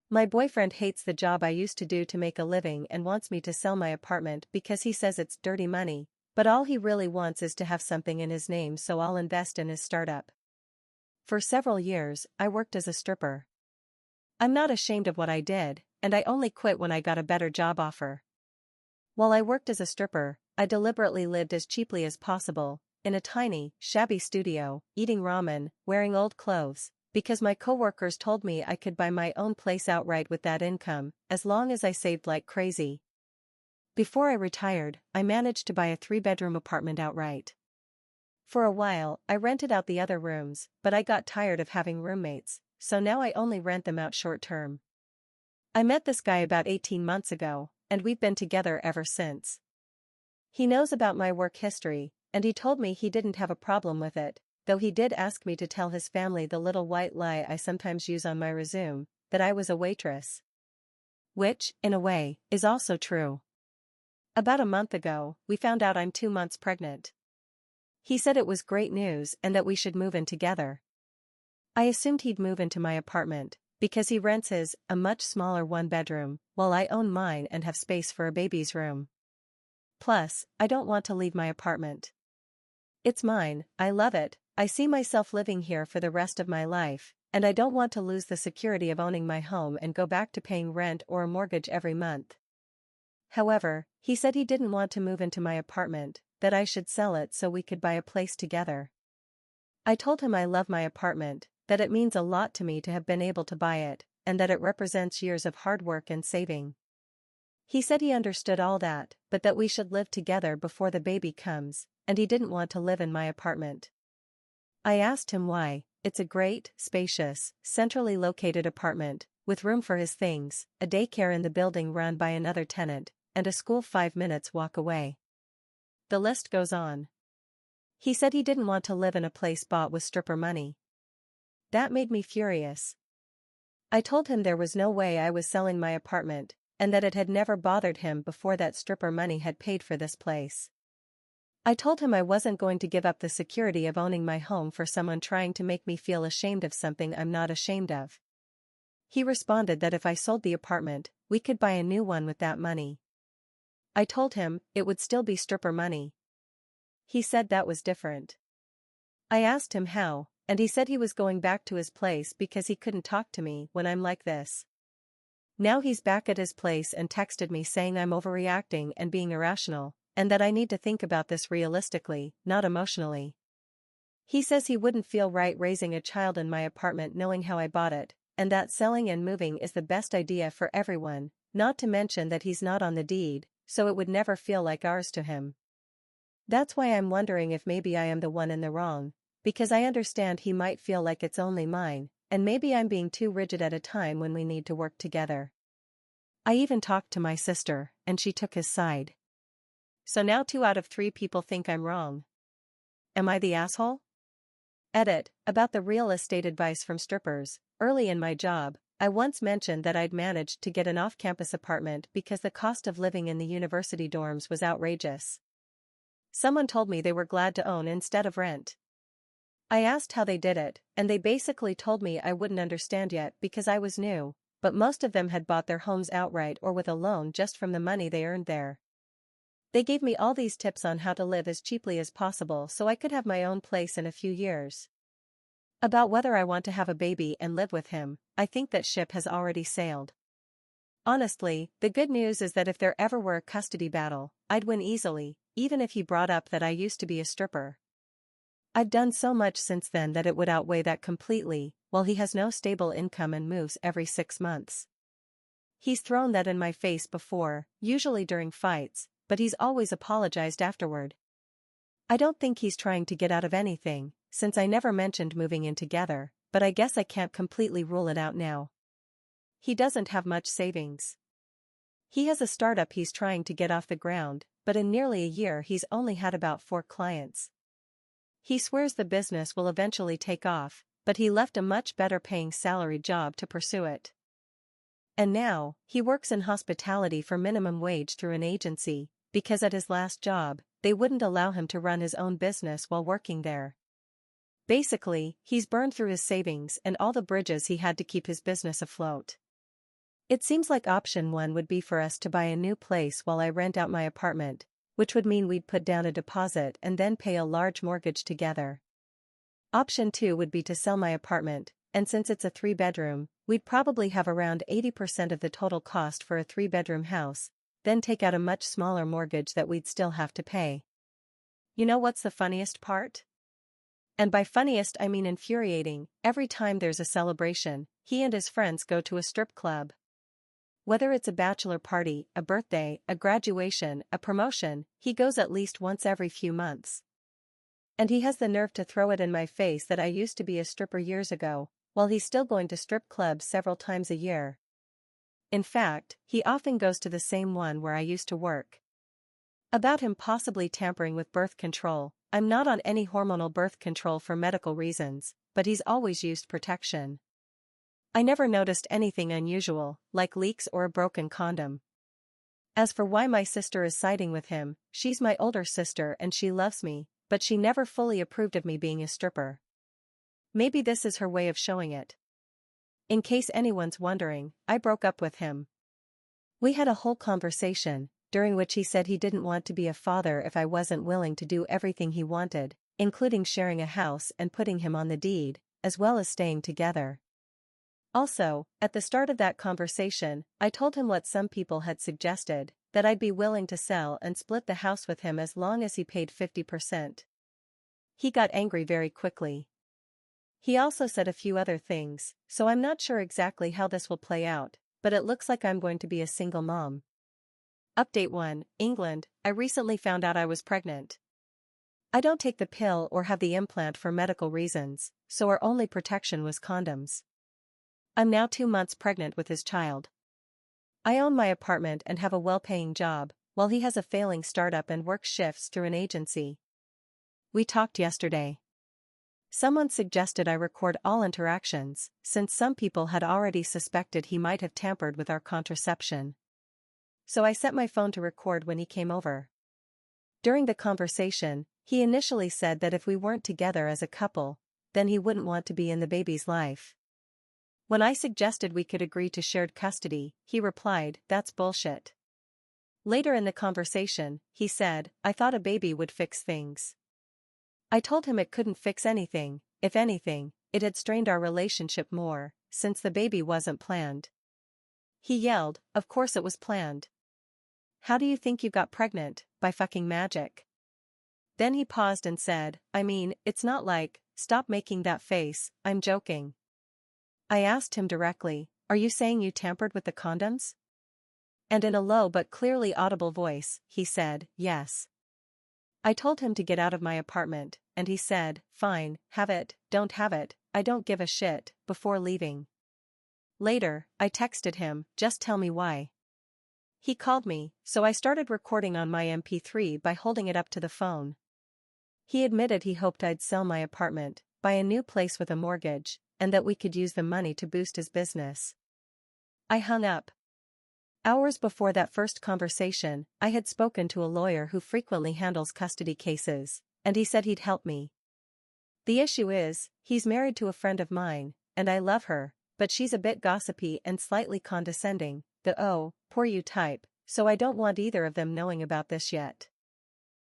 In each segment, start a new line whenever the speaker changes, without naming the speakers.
My boyfriend hates the job I used to do to make a living and wants me to sell my apartment because he says it's dirty money, but all he really wants is to have something in his name, so I'll invest in his startup. For several years, I worked as a stripper. I'm not ashamed of what I did, and I only quit when I got a better job offer. While I worked as a stripper, I deliberately lived as cheaply as possible, in a tiny, shabby studio, eating ramen, wearing old clothes, because my coworkers told me I could buy my own place outright with that income, as long as I saved like crazy. Before I retired, I managed to buy a 3-bedroom apartment outright. For a while, I rented out the other rooms, but I got tired of having roommates, so now I only rent them out short term. I met this guy about 18 months ago, and we've been together ever since. He knows about my work history, and he told me he didn't have a problem with it, though he did ask me to tell his family the little white lie I sometimes use on my resume, that I was a waitress. Which, in a way, is also true. About a month ago, we found out I'm 2 months pregnant. He said it was great news and that we should move in together. I assumed he'd move into my apartment, because he rents his, a much smaller 1-bedroom, while I own mine and have space for a baby's room. Plus, I don't want to leave my apartment. It's mine, I love it, I see myself living here for the rest of my life, and I don't want to lose the security of owning my home and go back to paying rent or a mortgage every month. However, he said he didn't want to move into my apartment, that I should sell it so we could buy a place together. I told him I love my apartment, that it means a lot to me to have been able to buy it, and that it represents years of hard work and saving. He said he understood all that, but that we should live together before the baby comes, and he didn't want to live in my apartment. I asked him why. It's a great, spacious, centrally located apartment, with room for his things, a daycare in the building run by another tenant, and a school 5 minutes walk away. The list goes on. He said he didn't want to live in a place bought with stripper money. That made me furious. I told him there was no way I was selling my apartment, and that it had never bothered him before that stripper money had paid for this place. I told him I wasn't going to give up the security of owning my home for someone trying to make me feel ashamed of something I'm not ashamed of. He responded that if I sold the apartment, we could buy a new one with that money. I told him it would still be stripper money. He said that was different. I asked him how, and he said he was going back to his place because he couldn't talk to me when I'm like this. Now he's back at his place and texted me saying I'm overreacting and being irrational, and that I need to think about this realistically, not emotionally. He says he wouldn't feel right raising a child in my apartment knowing how I bought it, and that selling and moving is the best idea for everyone, not to mention that he's not on the deed, so it would never feel like ours to him. That's why I'm wondering if maybe I am the one in the wrong, because I understand he might feel like it's only mine, and maybe I'm being too rigid at a time when we need to work together. I even talked to my sister, and she took his side. So now 2 out of 3 people think I'm wrong. Am I the asshole? Edit, about the real estate advice from strippers. Early in my job, I once mentioned that I'd managed to get an off-campus apartment because the cost of living in the university dorms was outrageous. Someone told me they were glad to own instead of rent. I asked how they did it, and they basically told me I wouldn't understand yet because I was new, but most of them had bought their homes outright or with a loan just from the money they earned there. They gave me all these tips on how to live as cheaply as possible so I could have my own place in a few years. About whether I want to have a baby and live with him, I think that ship has already sailed. Honestly, the good news is that if there ever were a custody battle, I'd win easily, even if he brought up that I used to be a stripper. I've done so much since then that it would outweigh that completely, while he has no stable income and moves every 6 months. He's thrown that in my face before, usually during fights, but he's always apologized afterward. I don't think he's trying to get out of anything, since I never mentioned moving in together, but I guess I can't completely rule it out now. He doesn't have much savings. He has a startup he's trying to get off the ground, but in nearly a year he's only had about 4 clients. He swears the business will eventually take off, but he left a much better paying salary job to pursue it. And now, he works in hospitality for minimum wage through an agency, because at his last job, they wouldn't allow him to run his own business while working there. Basically, he's burned through his savings and all the bridges he had to keep his business afloat. It seems like option 1 would be for us to buy a new place while I rent out my apartment, which would mean we'd put down a deposit and then pay a large mortgage together. Option 2 would be to sell my apartment, and since it's a 3-bedroom, we'd probably have around 80% of the total cost for a 3-bedroom house, then take out a much smaller mortgage that we'd still have to pay. You know what's the funniest part? And by funniest I mean infuriating, every time there's a celebration, he and his friends go to a strip club. Whether it's a bachelor party, a birthday, a graduation, a promotion, he goes at least once every few months. And he has the nerve to throw it in my face that I used to be a stripper years ago, while he's still going to strip clubs several times a year. In fact, he often goes to the same one where I used to work. About him possibly tampering with birth control, I'm not on any hormonal birth control for medical reasons, but he's always used protection. I never noticed anything unusual, like leaks or a broken condom. As for why my sister is siding with him, she's my older sister and she loves me, but she never fully approved of me being a stripper. Maybe this is her way of showing it. In case anyone's wondering, I broke up with him. We had a whole conversation, during which he said he didn't want to be a father if I wasn't willing to do everything he wanted, including sharing a house and putting him on the deed, as well as staying together. Also, at the start of that conversation, I told him what some people had suggested, that I'd be willing to sell and split the house with him as long as he paid 50%. He got angry very quickly. He also said a few other things, so I'm not sure exactly how this will play out, but it looks like I'm going to be a single mom. Update 1, England, I recently found out I was pregnant. I don't take the pill or have the implant for medical reasons, so our only protection was condoms. I'm now 2 months pregnant with his child. I own my apartment and have a well-paying job, while he has a failing startup and works shifts through an agency. We talked yesterday. Someone suggested I record all interactions, since some people had already suspected he might have tampered with our contraception. So I set my phone to record when he came over. During the conversation, he initially said that if we weren't together as a couple, then he wouldn't want to be in the baby's life. When I suggested we could agree to shared custody, he replied, "That's bullshit." Later in the conversation, he said, "I thought a baby would fix things." I told him it couldn't fix anything, if anything, it had strained our relationship more, since the baby wasn't planned. He yelled, "Of course it was planned. How do you think you got pregnant, by fucking magic?" Then he paused and said, "I mean, it's not like, stop making that face, I'm joking." I asked him directly, "Are you saying you tampered with the condoms?" And in a low but clearly audible voice, he said, "Yes." I told him to get out of my apartment, and he said, "Fine, have it, don't have it, I don't give a shit," before leaving. Later, I texted him, "Just tell me why." He called me, so I started recording on my MP3 by holding it up to the phone. He admitted he hoped I'd sell my apartment, buy a new place with a mortgage, and that we could use the money to boost his business. I hung up. Hours before that first conversation, I had spoken to a lawyer who frequently handles custody cases, and he said he'd help me. The issue is, he's married to a friend of mine, and I love her, but she's a bit gossipy and slightly condescending, the "oh, poor you" type, so I don't want either of them knowing about this yet.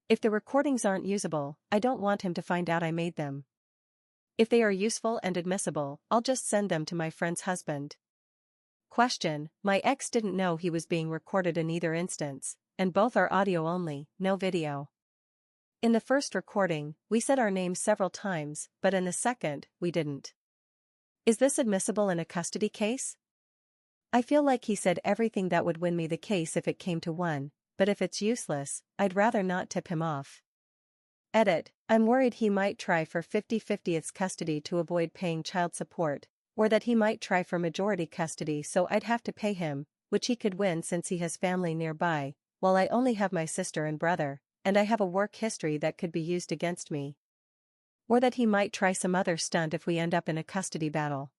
If the recordings aren't usable, I don't want him to find out I made them. If they are useful and admissible, I'll just send them to my friend's husband. Question: my ex didn't know he was being recorded in either instance, and both are audio only, no video. In the first recording, we said our names several times, but in the second, we didn't. Is this admissible in a custody case? I feel like he said everything that would win me the case if it came to one, but if it's useless, I'd rather not tip him off. Edit: I'm worried he might try for 50/50 custody to avoid paying child support, or that he might try for majority custody so I'd have to pay him, which he could win since he has family nearby, while I only have my sister and brother, and I have a work history that could be used against me. Or that he might try some other stunt if we end up in a custody battle.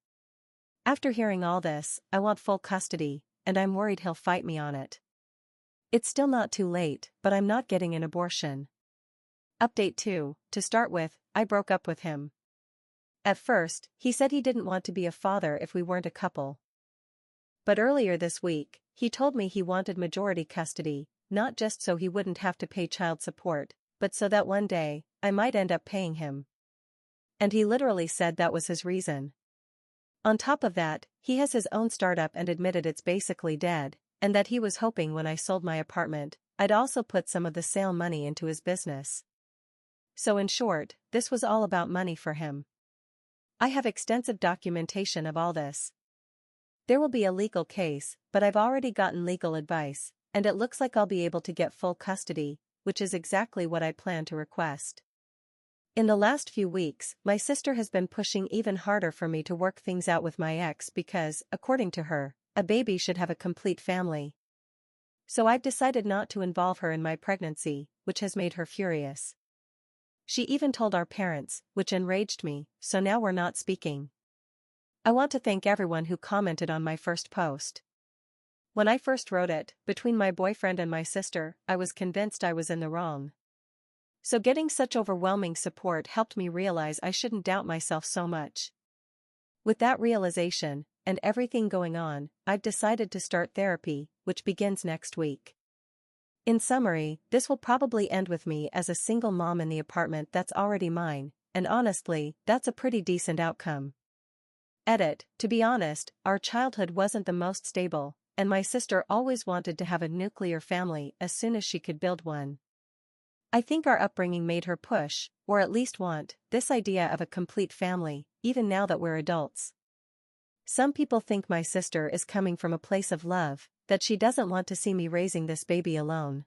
After hearing all this, I want full custody, and I'm worried he'll fight me on it. It's still not too late, but I'm not getting an abortion. Update 2, to start with, I broke up with him. At first, he said he didn't want to be a father if we weren't a couple. But earlier this week, he told me he wanted majority custody, not just so he wouldn't have to pay child support, but so that one day, I might end up paying him. And he literally said that was his reason. On top of that, he has his own startup and admitted it's basically dead, and that he was hoping when I sold my apartment, I'd also put some of the sale money into his business. So in short, this was all about money for him. I have extensive documentation of all this. There will be a legal case, but I've already gotten legal advice, and it looks like I'll be able to get full custody, which is exactly what I plan to request. In the last few weeks, my sister has been pushing even harder for me to work things out with my ex because, according to her, a baby should have a complete family. So I've decided not to involve her in my pregnancy, which has made her furious. She even told our parents, which enraged me, so now we're not speaking. I want to thank everyone who commented on my first post. When I first wrote it, between my boyfriend and my sister, I was convinced I was in the wrong. So getting such overwhelming support helped me realize I shouldn't doubt myself so much. With that realization, and everything going on, I've decided to start therapy, which begins next week. In summary, this will probably end with me as a single mom in the apartment that's already mine, and honestly, that's a pretty decent outcome. Edit, to be honest, our childhood wasn't the most stable, and my sister always wanted to have a nuclear family as soon as she could build one. I think our upbringing made her push, or at least want, this idea of a complete family, even now that we're adults. Some people think my sister is coming from a place of love, that she doesn't want to see me raising this baby alone.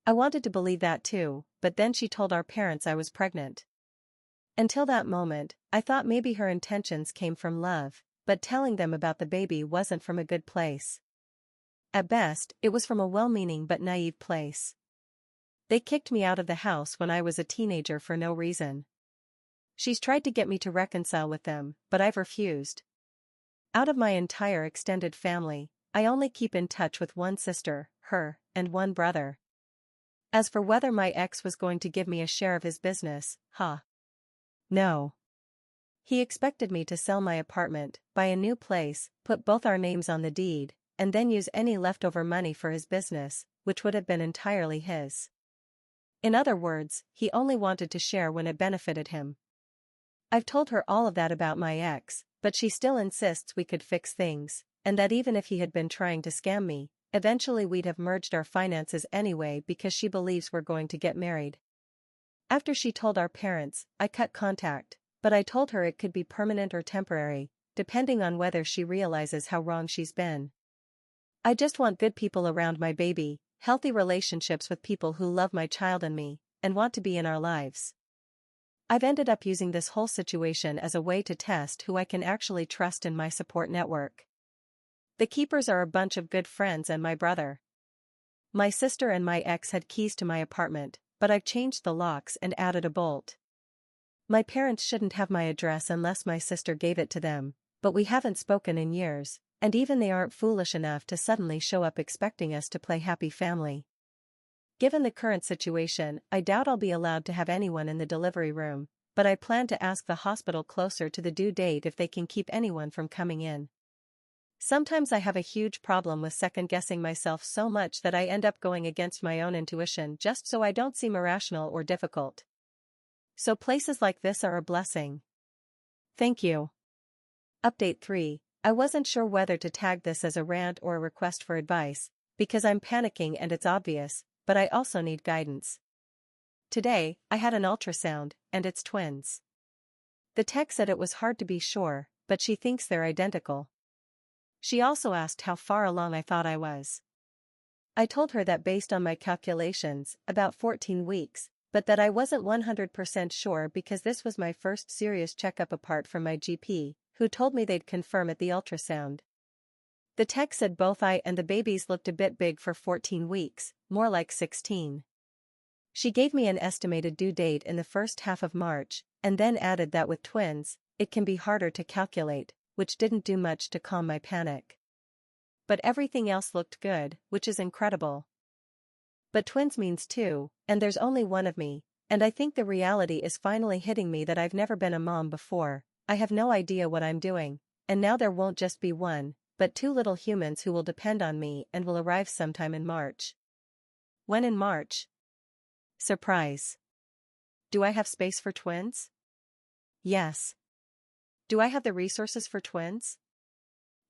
I wanted to believe that too, but then she told our parents I was pregnant. Until that moment, I thought maybe her intentions came from love, but telling them about the baby wasn't from a good place. At best, it was from a well-meaning but naive place. They kicked me out of the house when I was a teenager for no reason. She's tried to get me to reconcile with them, but I've refused. Out of my entire extended family, I only keep in touch with one sister, her, and one brother. As for whether my ex was going to give me a share of his business, no. He expected me to sell my apartment, buy a new place, put both our names on the deed, and then use any leftover money for his business, which would have been entirely his. In other words, he only wanted to share when it benefited him. I've told her all of that about my ex, but she still insists we could fix things, and that even if he had been trying to scam me, eventually we'd have merged our finances anyway because she believes we're going to get married. After she told our parents, I cut contact, but I told her it could be permanent or temporary, depending on whether she realizes how wrong she's been. I just want good people around my baby, healthy relationships with people who love my child and me, and want to be in our lives. I've ended up using this whole situation as a way to test who I can actually trust in my support network. The keepers are a bunch of good friends and my brother. My sister and my ex had keys to my apartment, but I've changed the locks and added a bolt. My parents shouldn't have my address unless my sister gave it to them, but we haven't spoken in years, and even they aren't foolish enough to suddenly show up expecting us to play happy family. Given the current situation, I doubt I'll be allowed to have anyone in the delivery room, but I plan to ask the hospital closer to the due date if they can keep anyone from coming in. Sometimes I have a huge problem with second-guessing myself so much that I end up going against my own intuition just so I don't seem irrational or difficult. So places like this are a blessing. Thank you. Update 3. I wasn't sure whether to tag this as a rant or a request for advice, because I'm panicking and it's obvious, but I also need guidance. Today, I had an ultrasound, and it's twins. The tech said it was hard to be sure, but she thinks they're identical. She also asked how far along I thought I was. I told her that based on my calculations, about 14 weeks, but that I wasn't 100% sure because this was my first serious checkup apart from my GP, who told me they'd confirm at the ultrasound. The tech said both I and the babies looked a bit big for 14 weeks, more like 16. She gave me an estimated due date in the first half of March, and then added that with twins, it can be harder to calculate, which didn't do much to calm my panic. But everything else looked good, which is incredible. But twins means two, and there's only one of me, and I think the reality is finally hitting me that I've never been a mom before, I have no idea what I'm doing, and now there won't just be one, but two little humans who will depend on me and will arrive sometime in March. When in March? Surprise. Do I have space for twins? Yes. Do I have the resources for twins?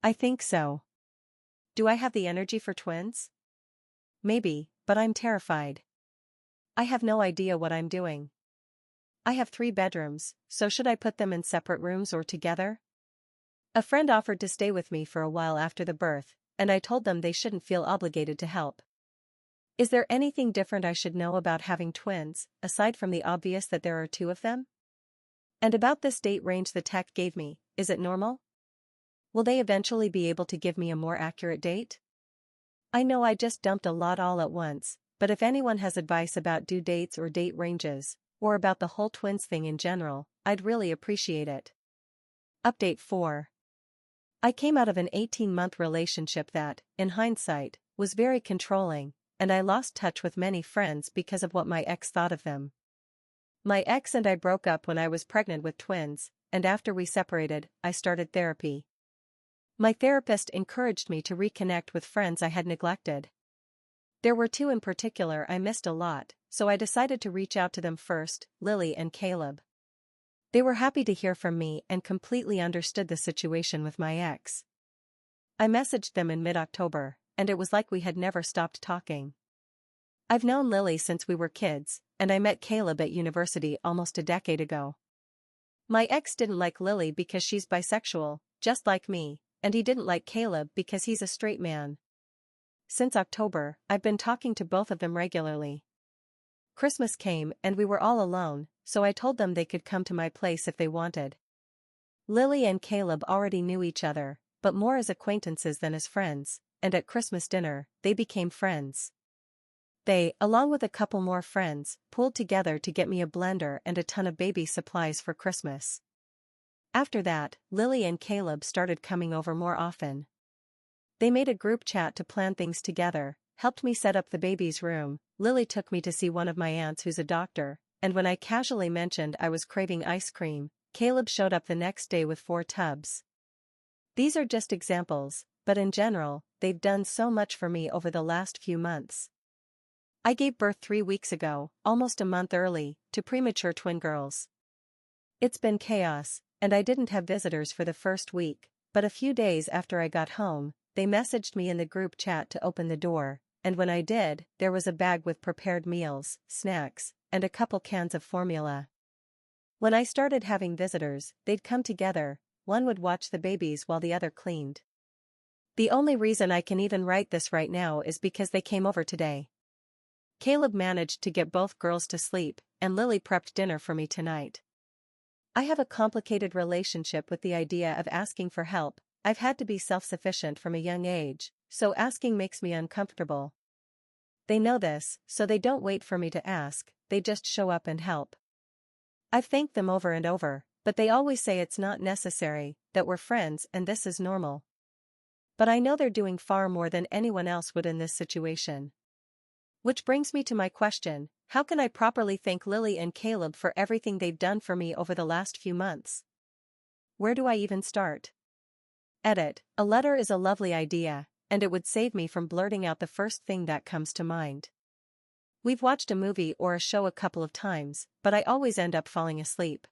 I think so. Do I have the energy for twins? Maybe, but I'm terrified. I have no idea what I'm doing. I have 3 bedrooms, so should I put them in separate rooms or together? A friend offered to stay with me for a while after the birth, and I told them they shouldn't feel obligated to help. Is there anything different I should know about having twins, aside from the obvious that there are 2 of them? And about this date range the tech gave me, is it normal? Will they eventually be able to give me a more accurate date? I know I just dumped a lot all at once, but if anyone has advice about due dates or date ranges, or about the whole twins thing in general, I'd really appreciate it. Update 4. I came out of an 18-month relationship that, in hindsight, was very controlling, and I lost touch with many friends because of what my ex thought of them. My ex and I broke up when I was pregnant with twins, and after we separated, I started therapy. My therapist encouraged me to reconnect with friends I had neglected. There were 2 in particular I missed a lot, so I decided to reach out to them first, Lily and Caleb. They were happy to hear from me and completely understood the situation with my ex. I messaged them in mid-October, and it was like we had never stopped talking. I've known Lily since we were kids, and I met Caleb at university almost a decade ago. My ex didn't like Lily because she's bisexual, just like me, and he didn't like Caleb because he's a straight man. Since October, I've been talking to both of them regularly. Christmas came and we were all alone, so I told them they could come to my place if they wanted. Lily and Caleb already knew each other, but more as acquaintances than as friends, and at Christmas dinner, they became friends. They, along with a couple more friends, pulled together to get me a blender and a ton of baby supplies for Christmas. After that, Lily and Caleb started coming over more often. They made a group chat to plan things together, helped me set up the baby's room. Lily took me to see one of my aunts who's a doctor, and when I casually mentioned I was craving ice cream, Caleb showed up the next day with 4 tubs. These are just examples, but in general, they've done so much for me over the last few months. I gave birth 3 weeks ago, almost a month early, to premature twin girls. It's been chaos, and I didn't have visitors for the first week, but a few days after I got home, they messaged me in the group chat to open the door, and when I did, there was a bag with prepared meals, snacks, and a couple cans of formula. When I started having visitors, they'd come together, one would watch the babies while the other cleaned. The only reason I can even write this right now is because they came over today. Caleb managed to get both girls to sleep, and Lily prepped dinner for me tonight. I have a complicated relationship with the idea of asking for help. I've had to be self-sufficient from a young age, so asking makes me uncomfortable. They know this, so they don't wait for me to ask, they just show up and help. I've thanked them over and over, but they always say it's not necessary, that we're friends and this is normal. But I know they're doing far more than anyone else would in this situation. Which brings me to my question, how can I properly thank Lily and Caleb for everything they've done for me over the last few months? Where do I even start? Edit, a letter is a lovely idea, and it would save me from blurting out the first thing that comes to mind. We've watched a movie or a show a couple of times, but I always end up falling asleep.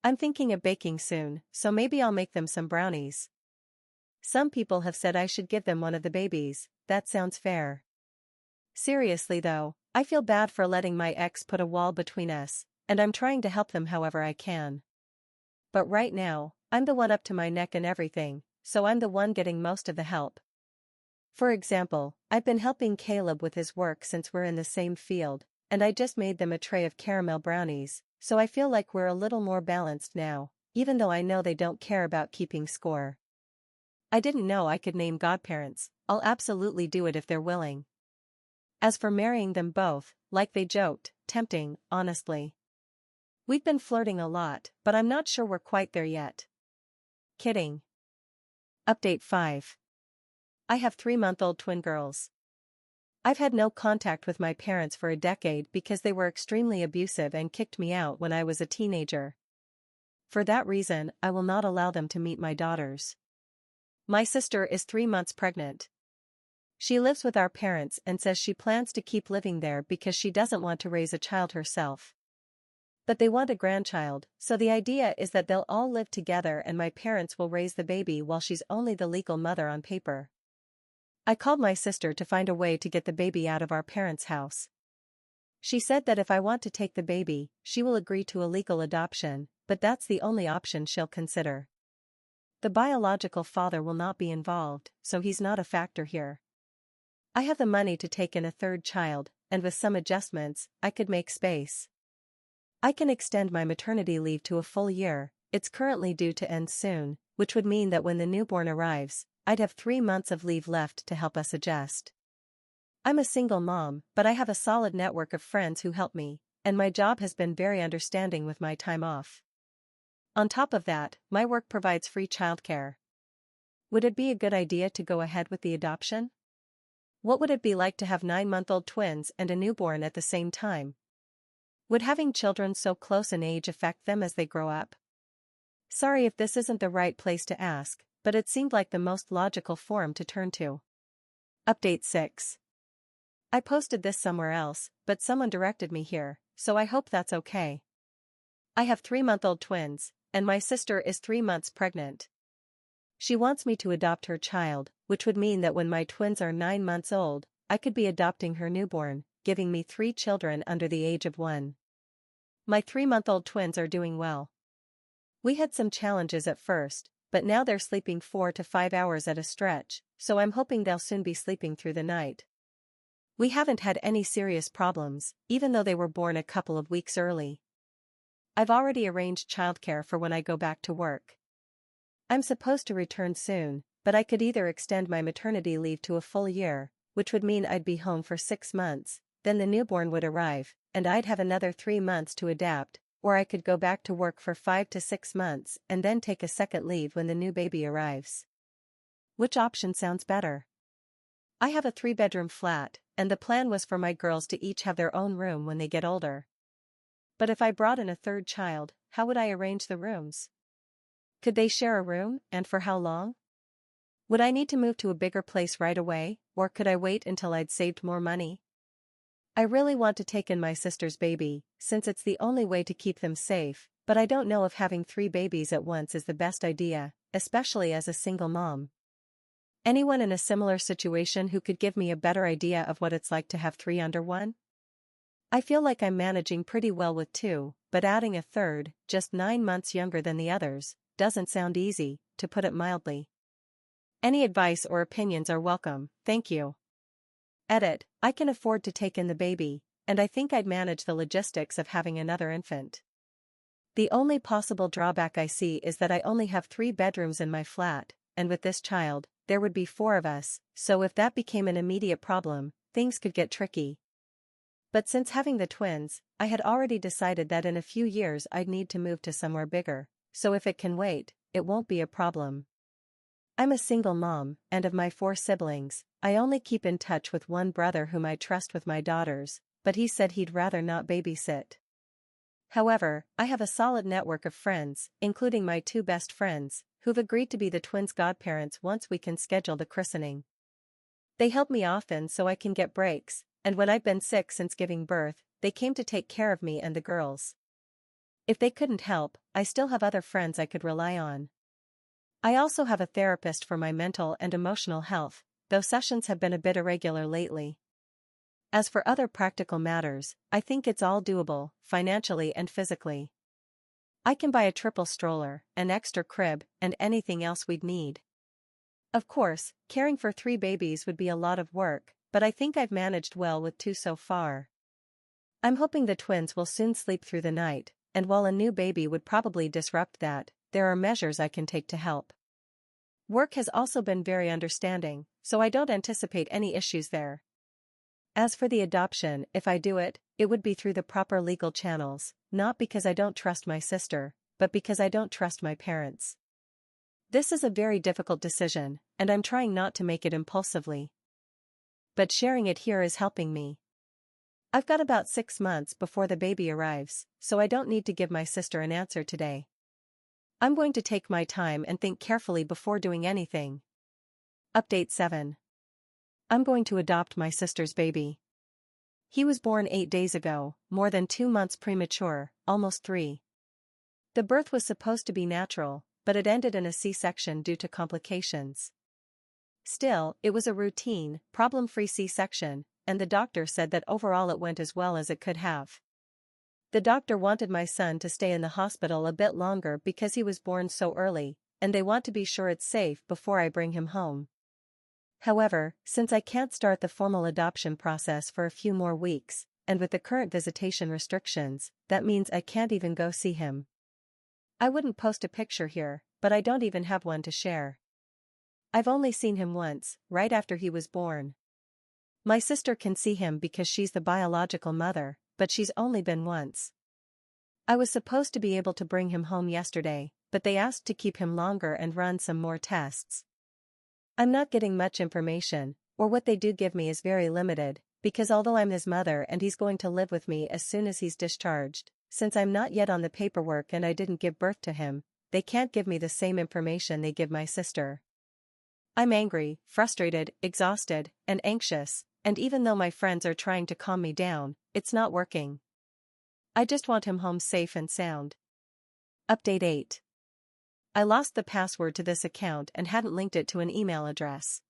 I'm thinking of baking soon, so maybe I'll make them some brownies. Some people have said I should give them one of the babies, that sounds fair. Seriously though, I feel bad for letting my ex put a wall between us, and I'm trying to help them however I can. But right now, I'm the one up to my neck in everything, so I'm the one getting most of the help. For example, I've been helping Caleb with his work since we're in the same field, and I just made them a tray of caramel brownies, so I feel like we're a little more balanced now, even though I know they don't care about keeping score. I didn't know I could name godparents. I'll absolutely do it if they're willing. As for marrying them both, like they joked, tempting, honestly. We've been flirting a lot, but I'm not sure we're quite there yet. Kidding. Update 5. I have 3-month-old twin girls. I've had no contact with my parents for a decade because they were extremely abusive and kicked me out when I was a teenager. For that reason, I will not allow them to meet my daughters. My sister is 3 months pregnant. She lives with our parents and says she plans to keep living there because she doesn't want to raise a child herself. But they want a grandchild, so the idea is that they'll all live together and my parents will raise the baby while she's only the legal mother on paper. I called my sister to find a way to get the baby out of our parents' house. She said that if I want to take the baby, she will agree to a legal adoption, but that's the only option she'll consider. The biological father will not be involved, so he's not a factor here. I have the money to take in a third child, and with some adjustments, I could make space. I can extend my maternity leave to a full year. It's currently due to end soon, which would mean that when the newborn arrives, I'd have 3 months of leave left to help us adjust. I'm a single mom, but I have a solid network of friends who help me, and my job has been very understanding with my time off. On top of that, my work provides free childcare. Would it be a good idea to go ahead with the adoption? What would it be like to have 9-month-old twins and a newborn at the same time? Would having children so close in age affect them as they grow up? Sorry if this isn't the right place to ask, but it seemed like the most logical forum to turn to. Update 6. I posted this somewhere else, but someone directed me here, so I hope that's okay. I have 3-month-old twins, and my sister is 3 months pregnant. She wants me to adopt her child, which would mean that when my twins are 9 months old, I could be adopting her newborn, giving me 3 children under the age of 1. My 3-month-old twins are doing well. We had some challenges at first, but now they're sleeping 4 to 5 hours at a stretch, so I'm hoping they'll soon be sleeping through the night. We haven't had any serious problems, even though they were born a couple of weeks early. I've already arranged childcare for when I go back to work. I'm supposed to return soon, but I could either extend my maternity leave to a full year, which would mean I'd be home for 6 months, then the newborn would arrive, and I'd have another 3 months to adapt, or I could go back to work for 5 to 6 months and then take a second leave when the new baby arrives. Which option sounds better? I have a 3-bedroom flat, and the plan was for my girls to each have their own room when they get older. But if I brought in a third child, how would I arrange the rooms? Could they share a room, and for how long? Would I need to move to a bigger place right away, or could I wait until I'd saved more money? I really want to take in my sister's baby, since it's the only way to keep them safe, but I don't know if having 3 babies at once is the best idea, especially as a single mom. Anyone in a similar situation who could give me a better idea of what it's like to have 3 under 1? I feel like I'm managing pretty well with 2, but adding a third, just 9 months younger than the others, doesn't sound easy, to put it mildly. Any advice or opinions are welcome, thank you. Edit, I can afford to take in the baby, and I think I'd manage the logistics of having another infant. The only possible drawback I see is that I only have 3 bedrooms in my flat, and with this child, there would be 4 of us, so if that became an immediate problem, things could get tricky. But since having the twins, I had already decided that in a few years I'd need to move to somewhere bigger, so if it can wait, it won't be a problem. I'm a single mom, and of my 4 siblings, I only keep in touch with one brother whom I trust with my daughters, but he said he'd rather not babysit. However, I have a solid network of friends, including my 2 best friends, who've agreed to be the twins' godparents once we can schedule the christening. They help me often so I can get breaks, and when I've been sick since giving birth, they came to take care of me and the girls. If they couldn't help, I still have other friends I could rely on. I also have a therapist for my mental and emotional health, though sessions have been a bit irregular lately. As for other practical matters, I think it's all doable, financially and physically. I can buy a triple stroller, an extra crib, and anything else we'd need. Of course, caring for 3 babies would be a lot of work, but I think I've managed well with 2 so far. I'm hoping the twins will soon sleep through the night, and while a new baby would probably disrupt that, there are measures I can take to help. Work has also been very understanding, so I don't anticipate any issues there. As for the adoption, if I do it, it would be through the proper legal channels, not because I don't trust my sister, but because I don't trust my parents. This is a very difficult decision, and I'm trying not to make it impulsively. But sharing it here is helping me. I've got about 6 months before the baby arrives, so I don't need to give my sister an answer today. I'm going to take my time and think carefully before doing anything, Update 7. I'm going to adopt my sister's baby. He was born 8 days ago, more than 2 months premature, almost 3. The birth was supposed to be natural, but it ended in a C-section due to complications. Still, it was a routine, problem-free C-section, and the doctor said that overall it went as well as it could have. The doctor wanted my son to stay in the hospital a bit longer because he was born so early, and they want to be sure it's safe before I bring him home. However, since I can't start the formal adoption process for a few more weeks, and with the current visitation restrictions, that means I can't even go see him. I wouldn't post a picture here, but I don't even have one to share. I've only seen him once, right after he was born. My sister can see him because she's the biological mother, but she's only been once. I was supposed to be able to bring him home yesterday, but they asked to keep him longer and run some more tests. I'm not getting much information, or what they do give me is very limited, because although I'm his mother and he's going to live with me as soon as he's discharged, since I'm not yet on the paperwork and I didn't give birth to him, they can't give me the same information they give my sister. I'm angry, frustrated, exhausted, and anxious, and even though my friends are trying to calm me down, it's not working. I just want him home safe and sound. Update 8. I lost the password to this account and hadn't linked it to an email address.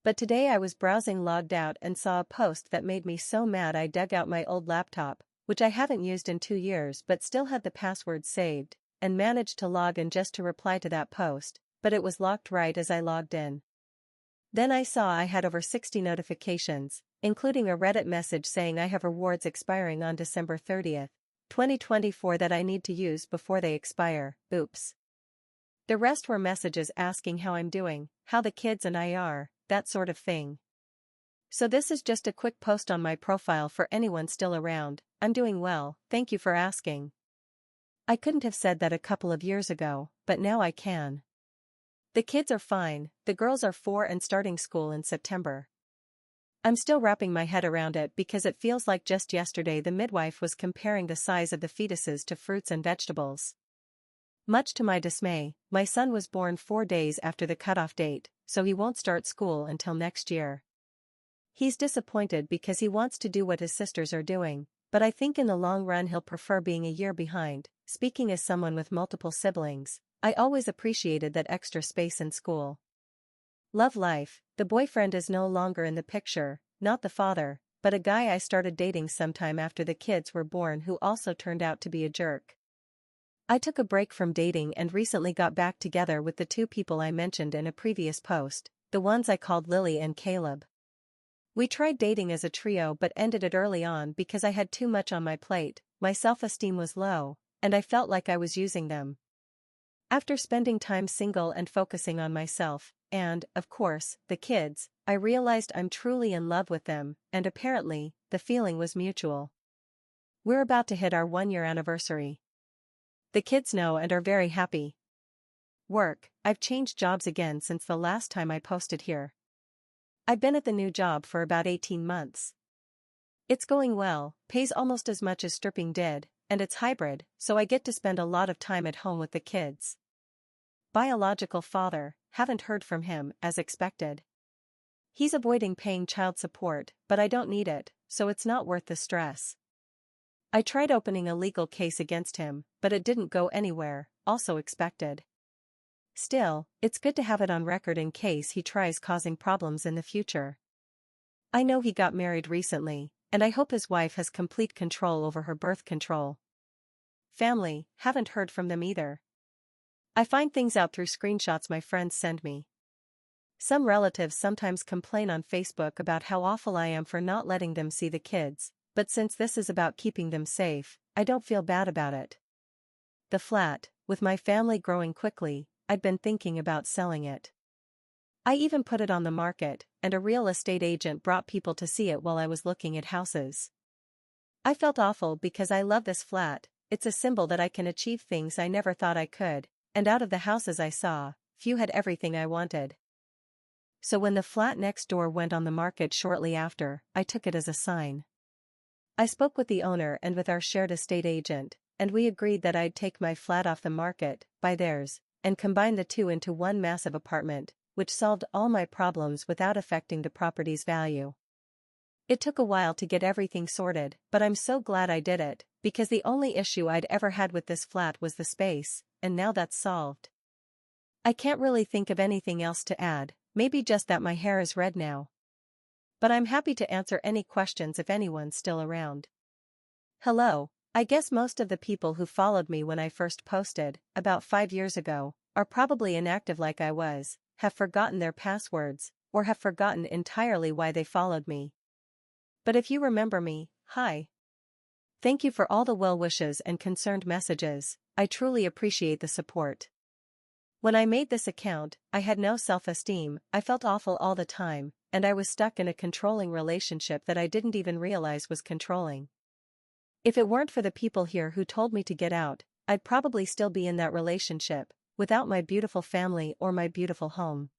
But today I was browsing logged out and saw a post that made me so mad I dug out my old laptop, which I haven't used in 2 years but still had the password saved, and managed to log in just to reply to that post, but it was locked right as I logged in. Then I saw I had over 60 notifications, including a Reddit message saying I have rewards expiring on December 30th, 2024 that I need to use before they expire. Oops. The rest were messages asking how I'm doing, how the kids and I are, that sort of thing. So this is just a quick post on my profile for anyone still around. I'm doing well, thank you for asking. I couldn't have said that a couple of years ago, but now I can. The kids are fine, the girls are 4 and starting school in September. I'm still wrapping my head around it because it feels like just yesterday the midwife was comparing the size of the fetuses to fruits and vegetables. Much to my dismay, my son was born 4 days after the cutoff date, so he won't start school until next year. He's disappointed because he wants to do what his sisters are doing, but I think in the long run he'll prefer being a year behind. Speaking as someone with multiple siblings, I always appreciated that extra space in school. Love life, the boyfriend is no longer in the picture, not the father, but a guy I started dating sometime after the kids were born who also turned out to be a jerk. I took a break from dating and recently got back together with the 2 people I mentioned in a previous post, the ones I called Lily and Caleb. We tried dating as a trio but ended it early on because I had too much on my plate, my self-esteem was low, and I felt like I was using them. After spending time single and focusing on myself, and, of course, the kids, I realized I'm truly in love with them, and apparently, the feeling was mutual. We're about to hit our 1-year anniversary. The kids know and are very happy. Work, I've changed jobs again since the last time I posted here. I've been at the new job for about 18 months. It's going well, pays almost as much as stripping did, and it's hybrid, so I get to spend a lot of time at home with the kids. Biological father, haven't heard from him, as expected. He's avoiding paying child support, but I don't need it, so it's not worth the stress. I tried opening a legal case against him, but it didn't go anywhere, also expected. Still, it's good to have it on record in case he tries causing problems in the future. I know he got married recently, and I hope his wife has complete control over her birth control. Family, haven't heard from them either. I find things out through screenshots my friends send me. Some relatives sometimes complain on Facebook about how awful I am for not letting them see the kids, but since this is about keeping them safe, I don't feel bad about it. The flat, with my family growing quickly, I'd been thinking about selling it. I even put it on the market, and a real estate agent brought people to see it while I was looking at houses. I felt awful because I love this flat, it's a symbol that I can achieve things I never thought I could, and out of the houses I saw, few had everything I wanted. So when the flat next door went on the market shortly after, I took it as a sign. I spoke with the owner and with our shared estate agent, and we agreed that I'd take my flat off the market, buy theirs, and combine the two into one massive apartment, which solved all my problems without affecting the property's value. It took a while to get everything sorted, but I'm so glad I did it, because the only issue I'd ever had with this flat was the space, and now that's solved. I can't really think of anything else to add, maybe just that my hair is red now. But I'm happy to answer any questions if anyone's still around. Hello, I guess most of the people who followed me when I first posted, about 5 years ago, are probably inactive like I was, have forgotten their passwords, or have forgotten entirely why they followed me. But if you remember me, hi. Thank you for all the well wishes and concerned messages, I truly appreciate the support. When I made this account, I had no self-esteem, I felt awful all the time, and I was stuck in a controlling relationship that I didn't even realize was controlling. If it weren't for the people here who told me to get out, I'd probably still be in that relationship, without my beautiful family or my beautiful home.